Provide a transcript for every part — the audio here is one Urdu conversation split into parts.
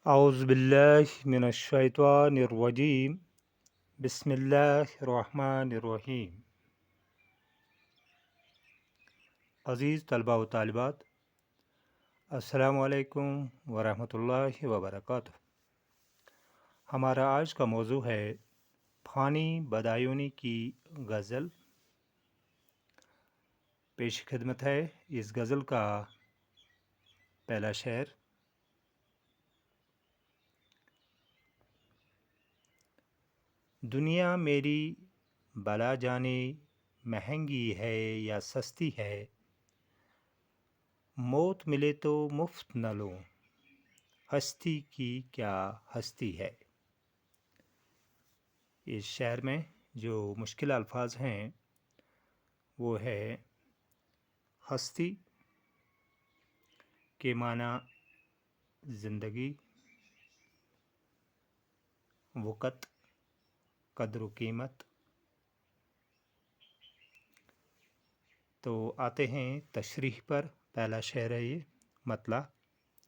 أعوذ بالله من الشيطان الرجيم بسم الله الرحمن الرحیم عزیز طلباء و طالبات، السلام علیکم ورحمۃ اللہ وبرکاتہ۔ ہمارا آج کا موضوع ہے فانی بدایونی کی غزل۔ پیش خدمت ہے اس غزل کا پہلا شعر۔ دنیا میری بلا جانے مہنگی ہے یا سستی ہے، موت ملے تو مفت نہ لوں، ہستی کی کیا ہستی ہے۔ اس شعر میں جو مشکل الفاظ ہیں وہ ہے ہستی کے معنی زندگی، وقت، قدر و قیمت۔ تو آتے ہیں تشریح پر۔ پہلا شعر ہے یہ مطلع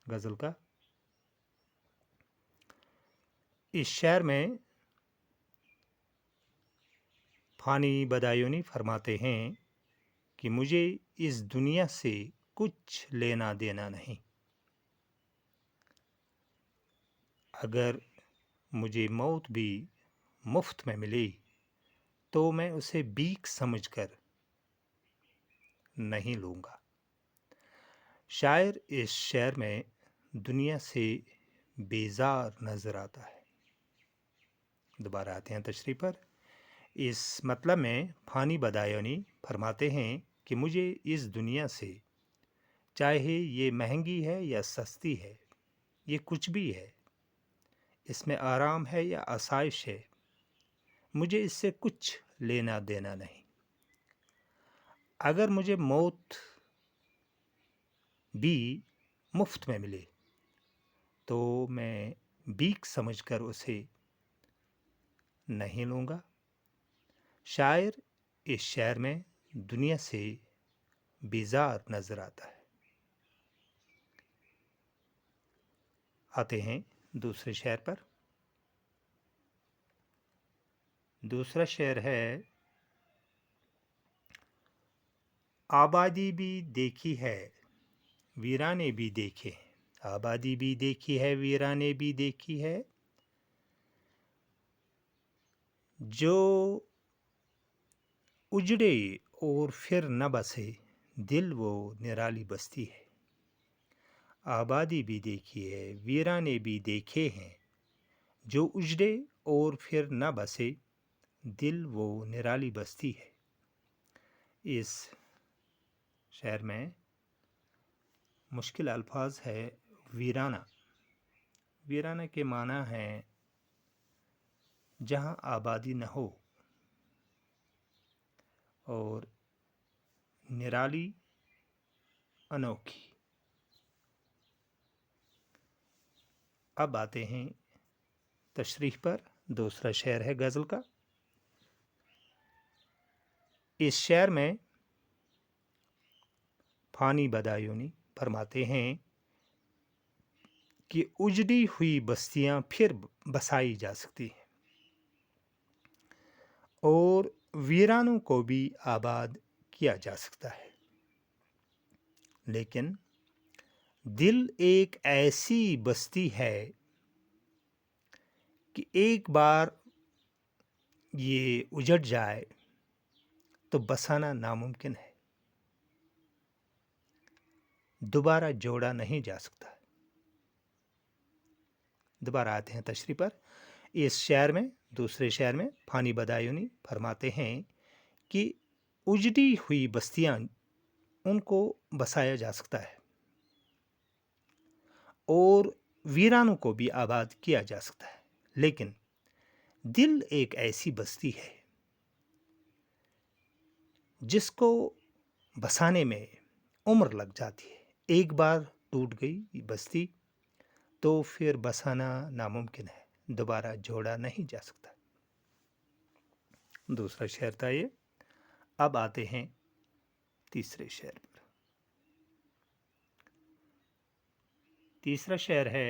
غزل کا۔ اس شعر میں فانی بدایونی فرماتے ہیں کہ مجھے اس دنیا سے کچھ لینا دینا نہیں۔ اگر مجھے موت بھی مفت میں ملی تو میں اسے بھیک سمجھ کر نہیں لوں گا۔ شاعر اس شعر میں دنیا سے بیزار نظر آتا ہے۔ دوبارہ آتے ہیں تشریح پر۔ اس مطلب میں فانی بدایونی فرماتے ہیں کہ مجھے اس دنیا سے، چاہے یہ مہنگی ہے یا سستی ہے، یہ کچھ بھی ہے، اس میں آرام ہے یا آسائش ہے، مجھے اس سے کچھ لینا دینا نہیں۔ اگر مجھے موت بھی مفت میں ملے تو میں بھیک سمجھ کر اسے نہیں لوں گا۔ شاعر اس شعر میں دنیا سے بیزار نظر آتا ہے۔ آتے ہیں دوسرے شعر پر۔ دوسرا شعر ہے آبادی بھی دیکھی ہے ویرانے بھی دیکھے ہیں۔ آبادی بھی دیکھی ہے ویرانے بھی دیکھی ہے، جو اجڑے اور پھر نہ بسے دل وہ نرالی بستی ہے۔ آبادی بھی دیکھی ہے ویرانے بھی دیکھے ہیں، جو اجڑے اور پھر نہ بسے دل وہ نرالی بستی ہے۔ اس شعر میں مشکل الفاظ ہے ویرانہ۔ ویرانہ کے معنی ہے جہاں آبادی نہ ہو، اور نرالی انوکھی۔ اب آتے ہیں تشریح پر۔ دوسرا شعر ہے غزل کا۔ اس شعر میں فانی بدایونی فرماتے ہیں کہ اجڑی ہوئی بستیاں پھر بسائی جا سکتی ہیں، اور ویرانوں کو بھی آباد کیا جا سکتا ہے، لیکن دل ایک ایسی بستی ہے کہ ایک بار یہ اجڑ جائے تو بسانا ناممکن ہے، دوبارہ جوڑا نہیں جا سکتا۔ دوبارہ آتے ہیں تشریح پر۔ اس شعر میں، دوسرے شعر میں فانی بدایونی فرماتے ہیں کہ اجڑی ہوئی بستیاں ان کو بسایا جا سکتا ہے، اور ویرانوں کو بھی آباد کیا جا سکتا ہے، لیکن دل ایک ایسی بستی ہے جس کو بسانے میں عمر لگ جاتی ہے۔ ایک بار ٹوٹ گئی بستی تو پھر بسانا ناممکن ہے، دوبارہ جوڑا نہیں جا سکتا۔ دوسرا شعر تھا یہ۔ اب آتے ہیں تیسرے شعر پر۔ تیسرا شعر ہے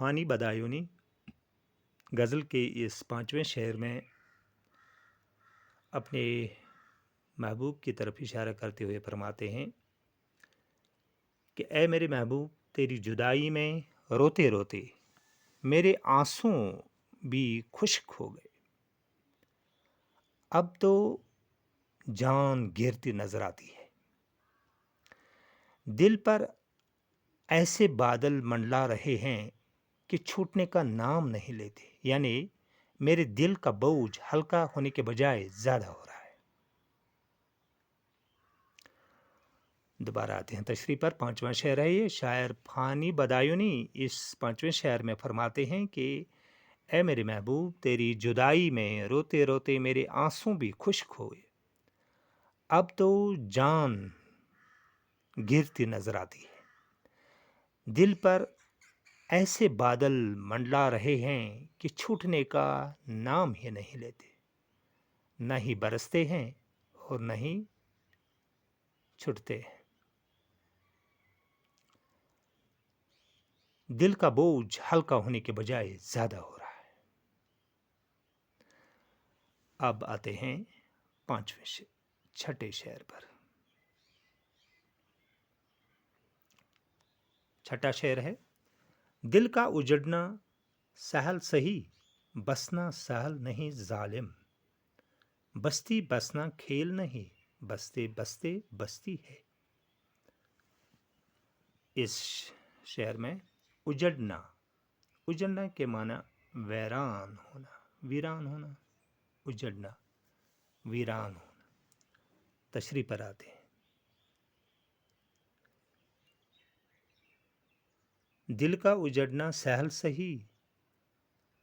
فانی بدایونی غزل کے اس 5ویں شعر میں اپنے محبوب کی طرف اشارہ کرتے ہوئے فرماتے ہیں کہ اے میرے محبوب، تیری جدائی میں روتے روتے میرے آنسوں بھی خشک ہو گئے، اب تو جان گرتی نظر آتی ہے، دل پر ایسے بادل منڈلا رہے ہیں کہ چھوٹنے کا نام نہیں لیتے، یعنی میرے دل کا بوجھ ہلکا ہونے کے بجائے زیادہ ہو رہا ہے۔ دوبارہ آتے ہیں تشریح پر، 5واں شعر ہے یہ۔ شاعر فانی بدایونی اس 5ویں شعر میں فرماتے ہیں کہ اے میرے محبوب، تیری جدائی میں روتے روتے میرے آنسوں بھی خشک ہوئے، اب تو جان گرتی نظر آتی ہے، دل پر ایسے بادل منڈلا رہے ہیں کہ چھوٹنے کا نام ہی نہیں لیتے، نہ ہی برستے ہیں اور نہ ہی چھٹتے ہیں، دل کا بوجھ ہلکا ہونے کے بجائے زیادہ ہو رہا ہے۔ اب آتے ہیں 6ٹھے شعر پر۔ 6ٹھا شعر ہے، دل کا اجڑنا سہل سہی، بسنا سہل نہیں ظالم، بستی بسنا کھیل نہیں، بستے بستے بستی ہے۔ اس شعر میں اجڑنا کے معنی ویران ہونا، اجڑنا ویران ہونا۔ تشریح پر آتے ہیں، دل کا اجڑنا سہل سہی،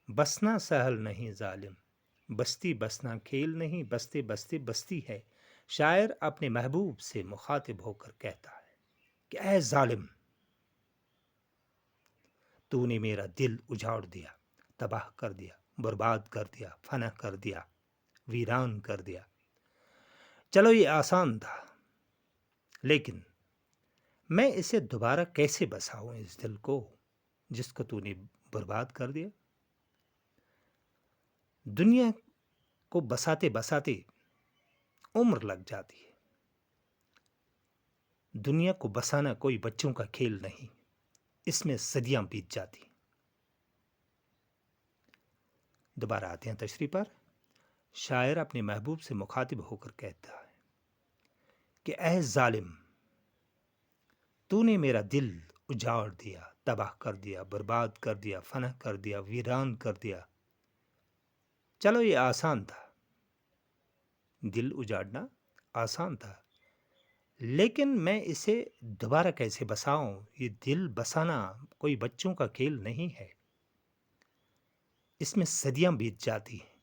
بسنا سہل نہیں ظالم، بستی بسنا کھیل نہیں، بستے بستے بستی ہے۔ شاعر اپنے محبوب سے مخاطب ہو کر کہتا ہے کہ اے ظالم، تو نے میرا دل اجاڑ دیا، تباہ کر دیا، برباد کر دیا، فنا کر دیا، ویران کر دیا۔ چلو یہ آسان تھا، لیکن میں اسے دوبارہ کیسے بساؤں، اس دل کو جس کو تو نے برباد کر دیا۔ دنیا کو بساتے بساتے عمر لگ جاتی ہے، دنیا کو بسانا کوئی بچوں کا کھیل نہیں، اس میں صدیاں بیت جاتی۔ دوبارہ آتے ہیں تشریح پر۔ شاعر اپنے محبوب سے مخاطب ہو کر کہتا ہے کہ اے ظالم، تو نے میرا دل اجاڑ دیا، تباہ کر دیا، برباد کر دیا، فنا کر دیا، ویران کر دیا۔ چلو یہ آسان تھا، دل اجاڑنا آسان تھا، لیکن میں اسے دوبارہ کیسے بساؤں، یہ دل بسانا کوئی بچوں کا کھیل نہیں ہے، اس میں صدیاں بیت جاتی ہیں۔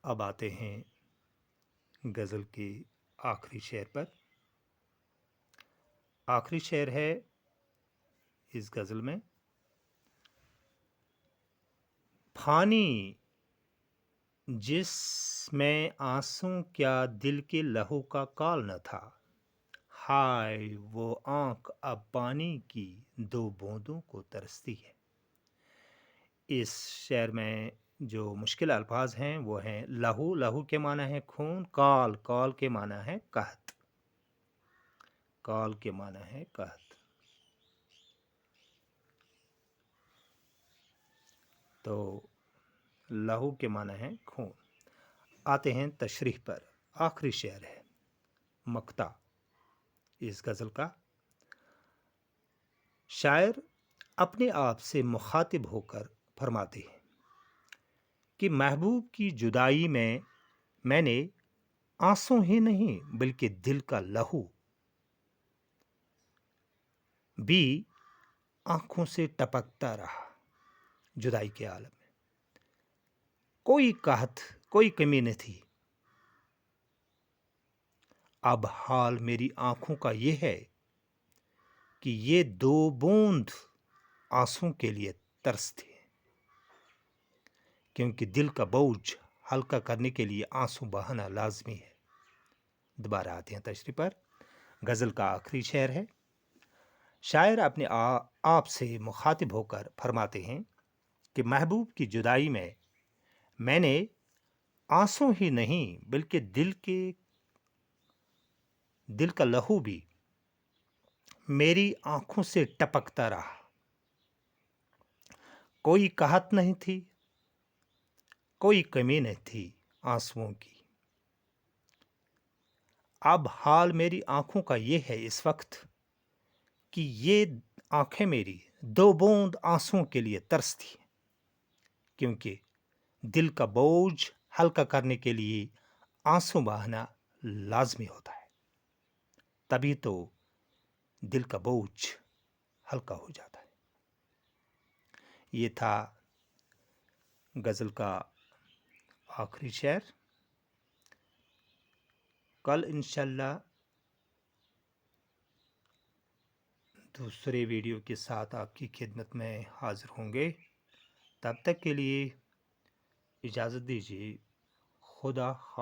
اب آتے ہیں غزل کے آخری شعر پر۔ آخری شعر ہے اس غزل میں، فانی جس میں آنسوں کیا دل کے لہو کا کال نہ تھا، ہائے وہ آنکھ اب پانی کی 2 بوندوں کو ترستی ہے۔ اس شعر میں جو مشکل الفاظ ہیں وہ ہیں لہو، لہو کے معنی ہے خون، کال، کال کے معنی ہے قحط، کال کے معنی ہے قحط۔ تو لہو کے معنی ہے خون۔ آتے ہیں تشریح پر۔ آخری شعر ہے مقطع اس غزل کا۔ شاعر اپنے آپ سے مخاطب ہو کر فرماتے ہیں کہ محبوب کی جدائی میں میں نے آنسوں ہی نہیں بلکہ دل کا لہو بھی آنکھوں سے ٹپکتا رہا۔ جدائی کے عالم میں کوئی قحط، کوئی کمی نہ تھی، اب حال میری آنکھوں کا یہ ہے کہ یہ 2 بوند آنسوں کے لیے ترستے ہیں، کیونکہ دل کا بوجھ ہلکا کرنے کے لیے آنسو بہانا لازمی ہے۔ دوبارہ آتے ہیں تشریح پر۔ غزل کا آخری شعر ہے، شاعر اپنے آپ سے مخاطب ہو کر فرماتے ہیں کہ محبوب کی جدائی میں میں نے آنسوں ہی نہیں بلکہ دل کا لہو بھی میری آنکھوں سے ٹپکتا رہا۔ کوئی قحط نہیں تھی، کوئی کمی نہیں تھی آنسوؤں کی۔ اب حال میری آنکھوں کا یہ ہے اس وقت کہ یہ آنکھیں میری دو بوند آنسوؤں کے لیے ترستی ہیں، کیونکہ دل کا بوجھ ہلکا کرنے کے لیے آنسو بہانا لازمی ہوتا ہے، تبھی تو دل کا بوجھ ہلکا ہو جاتا ہے۔ یہ تھا غزل کا آخری شعر۔ کل انشاءاللہ دوسرے ویڈیو کے ساتھ آپ کی خدمت میں حاضر ہوں گے۔ تب تک کے لیے اجازت دیجیے۔ خدا حافظ۔